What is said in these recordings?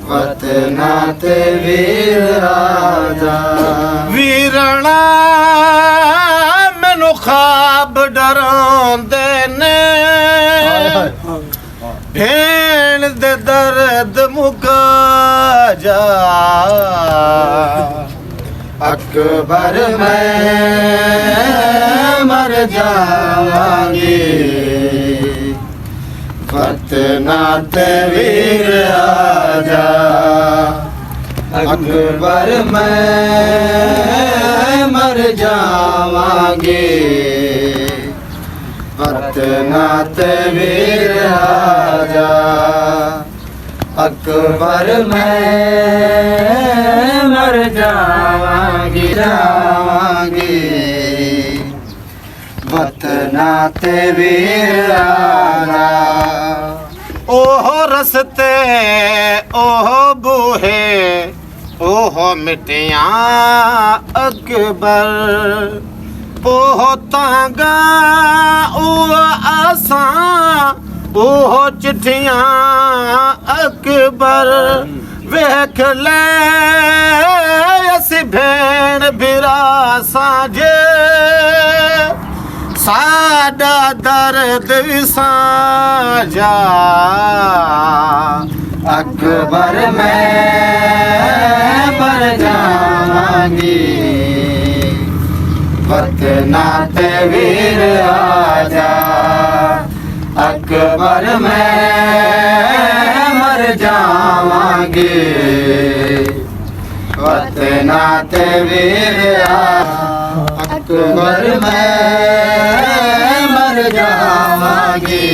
वतना ते वीर राजा वीरणा मैनू ख्वाब डरांदे ने भेण दे दर्द मुका जा अकबर मैं मर जावांगी वतना ते वीर राजा अकबर मैं मर जावांगी वतना ते वीर राजा अकबर मैं मर जावांगी वतना ते वीर राजा ओह रस्ते ओह बूहे ओह मिटिया अकबर ओह तांगा ओह आसा ओह चिट्ठियां अकबर वेख ले असी भेण बिरा साजे साडा दर्द भी साझा अकबर मैं मर जावांगी वतना ते वीर राजा अकबर मैं मर जावांगी वतना ते वीर राजा अकबर मैं मर जावांगी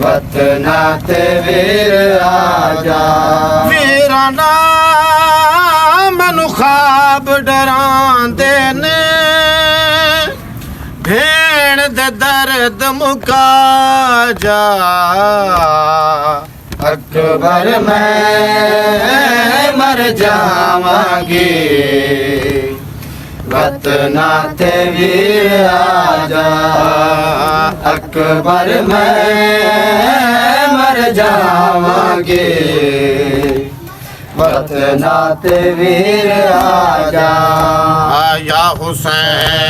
वतना ते वीर राजा वीराना मैनू ख्वाब डरांदे ने भेण दे दर्द मुका जा अकबर मैं मर जावांगी वतना ते वीर राजा अकबर मैं मर जावांगी वतना ते वीर राजा या हुसैन।